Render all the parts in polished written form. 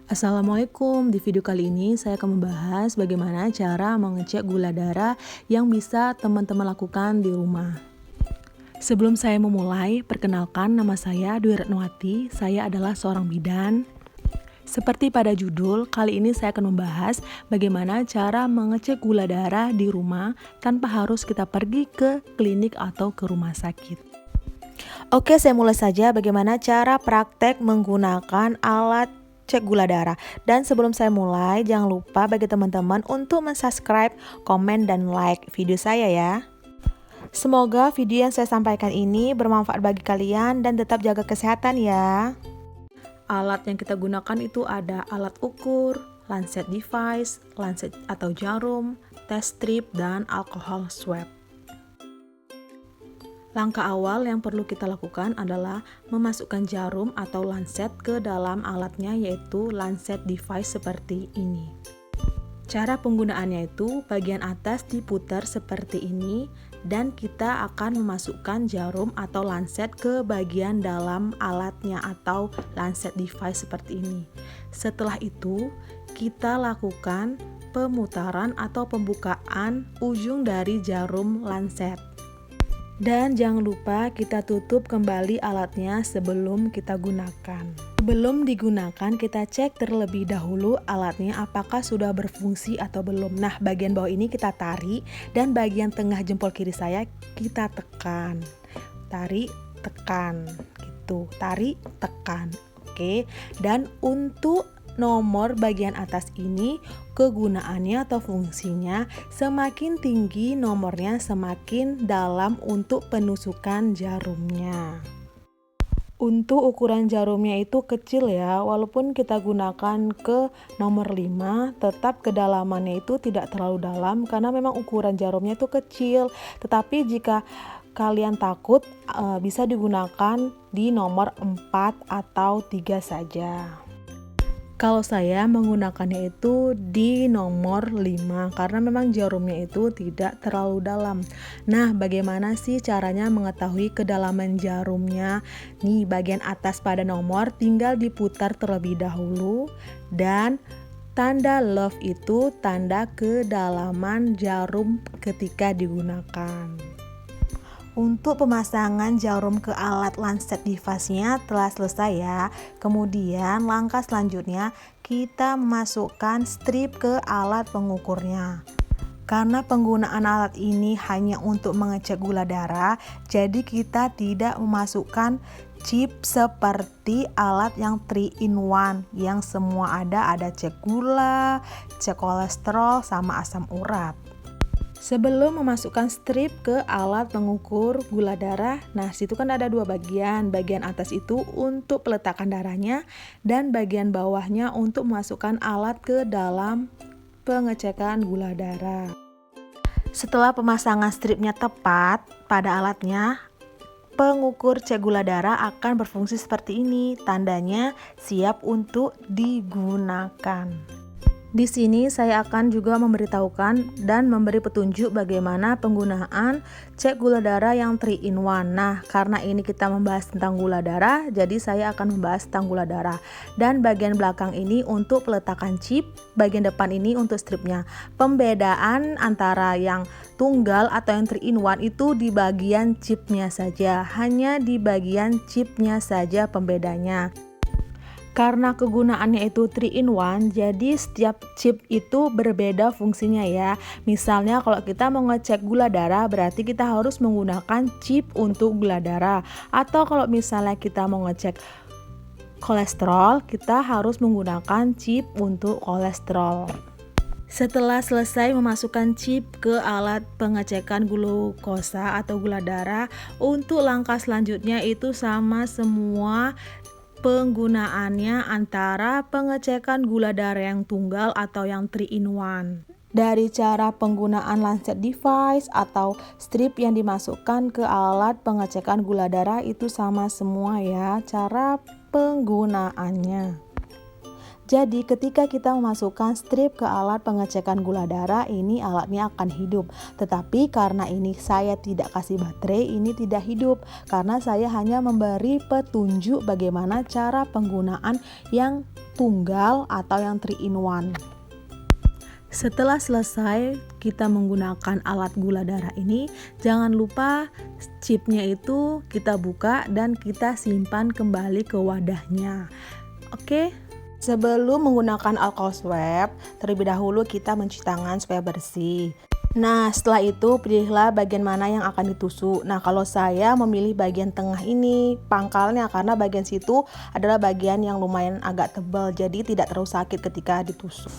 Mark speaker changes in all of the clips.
Speaker 1: Assalamualaikum, di video kali ini saya akan membahas bagaimana cara mengecek gula darah yang bisa teman-teman lakukan di rumah. Sebelum saya memulai, perkenalkan nama saya Dwi Retnowati, saya adalah seorang bidan. Seperti pada judul, kali ini saya akan membahas bagaimana cara mengecek gula darah di rumah tanpa harus kita pergi ke klinik atau ke rumah sakit. Oke, saya mulai saja bagaimana cara praktek menggunakan alat cek gula darah. Dan sebelum saya mulai, jangan lupa bagi teman-teman untuk subscribe, komen, dan like video saya ya. Semoga video yang saya sampaikan ini bermanfaat bagi kalian dan tetap jaga kesehatan ya. Alat yang kita gunakan itu ada alat ukur, lancet device, lancet atau jarum, test strip, dan alkohol swab. Langkah awal yang perlu kita lakukan adalah memasukkan jarum atau lancet ke dalam alatnya, yaitu lancet device seperti ini. Cara penggunaannya itu bagian atas diputar seperti ini dan kita akan memasukkan jarum atau lancet ke bagian dalam alatnya atau lancet device seperti ini. Setelah itu, kita lakukan pemutaran atau pembukaan ujung dari jarum lancet. Dan jangan lupa kita tutup kembali alatnya sebelum kita gunakan. Sebelum digunakan, kita cek terlebih dahulu alatnya apakah sudah berfungsi atau belum. Nah, bagian bawah ini kita tarik dan bagian tengah jempol kiri saya kita tekan. Tarik, tekan, gitu. Tarik, tekan. Oke. Dan untuk nomor bagian atas ini, kegunaannya atau fungsinya, semakin tinggi nomornya semakin dalam untuk penusukan jarumnya. Untuk ukuran jarumnya itu kecil ya, walaupun kita gunakan ke nomor 5, tetap kedalamannya itu tidak terlalu dalam karena memang ukuran jarumnya itu kecil. Tetapi jika kalian takut, bisa digunakan di nomor 4 atau 3 saja. Kalau saya menggunakannya itu di nomor 5 karena memang jarumnya itu tidak terlalu dalam. Nah, bagaimana sih caranya mengetahui kedalaman jarumnya? Nih, bagian atas pada nomor tinggal diputar terlebih dahulu dan tanda love itu tanda kedalaman jarum ketika digunakan. Untuk pemasangan jarum ke alat lancet device-nya telah selesai ya. Kemudian langkah selanjutnya kita memasukkan strip ke alat pengukurnya. Karena penggunaan alat ini hanya untuk mengecek gula darah, jadi kita tidak memasukkan chip seperti alat yang 3-in-1 yang semua ada cek gula, cek kolesterol, sama asam urat. Sebelum memasukkan strip ke alat pengukur gula darah, nah situ kan ada dua bagian. Bagian atas itu untuk peletakan darahnya dan bagian bawahnya untuk memasukkan alat ke dalam pengecekan gula darah. Setelah pemasangan stripnya tepat pada alatnya, pengukur cek gula darah akan berfungsi seperti ini. Tandanya siap untuk digunakan. Di sini saya akan juga memberitahukan dan memberi petunjuk bagaimana penggunaan cek gula darah yang 3-in-1. Nah, karena ini kita membahas tentang gula darah, jadi saya akan membahas tentang gula darah. Dan bagian belakang ini untuk peletakan chip, bagian depan ini untuk stripnya. Pembedaan antara yang tunggal atau yang 3-in-1 itu di bagian chipnya saja, hanya di bagian chipnya saja pembedanya. Karena kegunaannya itu 3-in-1, jadi setiap chip itu berbeda fungsinya ya. Misalnya kalau kita mau ngecek gula darah, berarti kita harus menggunakan chip untuk gula darah. Atau kalau misalnya kita mau ngecek kolesterol, kita harus menggunakan chip untuk kolesterol. Setelah selesai memasukkan chip ke alat pengecekan glukosa atau gula darah, untuk langkah selanjutnya itu sama semua penggunaannya antara pengecekan gula darah yang tunggal atau yang 3-in-1. Dari cara penggunaan lancet device atau strip yang dimasukkan ke alat pengecekan gula darah itu sama semua ya cara penggunaannya. Jadi ketika kita memasukkan strip ke alat pengecekan gula darah, ini alatnya akan hidup. Tetapi karena ini saya tidak kasih baterai, ini tidak hidup karena saya hanya memberi petunjuk bagaimana cara penggunaan yang tunggal atau yang 3-in-1. Setelah selesai kita menggunakan alat gula darah ini, jangan lupa chipnya itu kita buka dan kita simpan kembali ke wadahnya. Oke? Sebelum menggunakan alkohol swab, terlebih dahulu kita mencuci tangan supaya bersih. Nah, setelah itu pilihlah bagian mana yang akan ditusuk. Nah, kalau saya memilih bagian tengah ini, pangkalnya, karena bagian situ adalah bagian yang lumayan agak tebal, jadi tidak terlalu sakit ketika ditusuk.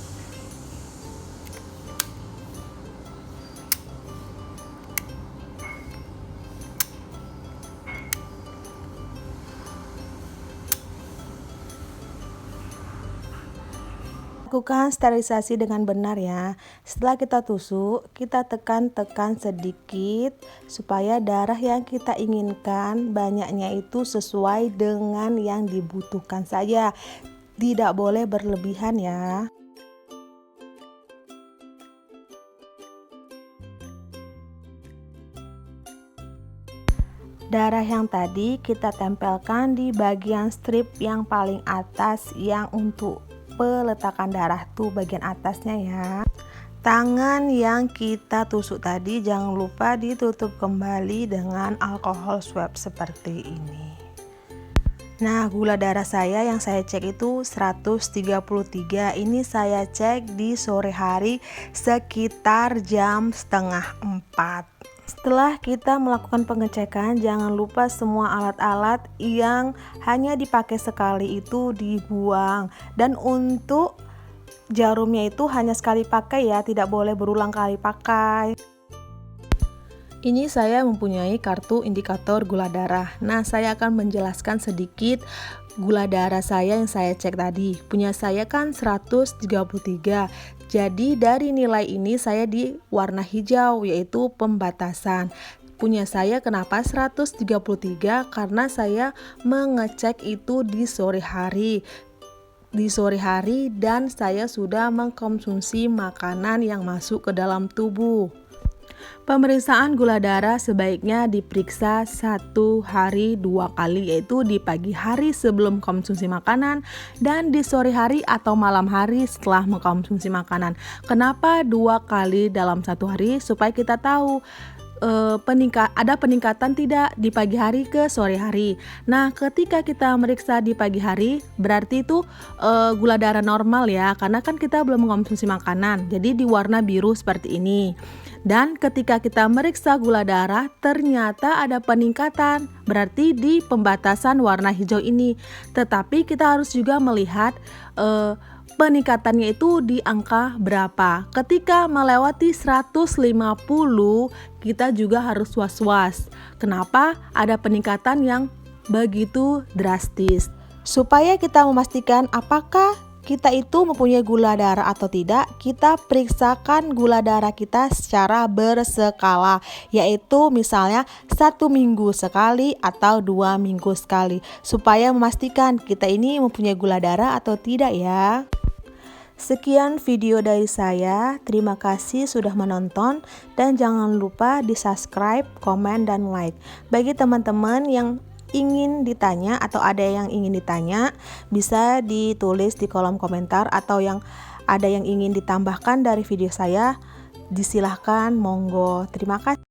Speaker 1: Lakukan sterilisasi dengan benar ya. Setelah kita tusuk, kita tekan-tekan sedikit supaya darah yang kita inginkan banyaknya itu sesuai dengan yang dibutuhkan saja. Tidak boleh berlebihan ya. Darah yang tadi kita tempelkan di bagian strip yang paling atas yang untuk peletakan darah tuh bagian atasnya ya. Tangan yang kita tusuk tadi jangan lupa ditutup kembali dengan alkohol swab seperti ini. Nah, gula darah saya yang saya cek itu 133. Ini saya cek di sore hari sekitar jam setengah 4. Setelah kita melakukan pengecekan, jangan lupa semua alat-alat yang hanya dipakai sekali itu dibuang. Dan untuk jarumnya itu hanya sekali pakai ya, tidak boleh berulang kali pakai. Ini saya mempunyai kartu indikator gula darah. Nah, saya akan menjelaskan sedikit gula darah saya yang saya cek tadi. Punya saya kan 133. Jadi dari nilai ini saya di warna hijau, yaitu pembatasan. Punya saya kenapa 133? Karena saya mengecek itu di sore hari. Dan saya sudah mengkonsumsi makanan yang masuk ke dalam tubuh. Pemeriksaan gula darah sebaiknya diperiksa 1 hari 2 kali, yaitu di pagi hari sebelum konsumsi makanan dan di sore hari atau malam hari setelah mengkonsumsi makanan. Kenapa 2 kali dalam 1 hari? Supaya kita tahu ada peningkatan tidak di pagi hari ke sore hari. Nah, ketika kita meriksa di pagi hari berarti itu gula darah normal ya, karena kan kita belum mengkonsumsi makanan, jadi di warna biru seperti ini. Dan ketika kita meriksa gula darah ternyata ada peningkatan, berarti di pembatasan warna hijau ini. Tetapi kita harus juga melihat peningkatannya itu di angka berapa. Ketika melewati 150, kita juga harus was-was. Kenapa? Ada peningkatan yang begitu drastis. Supaya kita memastikan apakah kita itu mempunyai gula darah atau tidak, kita periksakan gula darah kita secara berskala, yaitu misalnya 1 minggu sekali atau 2 minggu sekali, supaya memastikan kita ini mempunyai gula darah atau tidak ya. Sekian video dari saya, terima kasih sudah menonton dan jangan lupa di subscribe, komen, dan like. Bagi teman-teman yang ingin ditanya atau ada yang ingin ditanya, bisa ditulis di kolom komentar, atau yang ada yang ingin ditambahkan dari video saya, disilahkan, monggo. Terima kasih.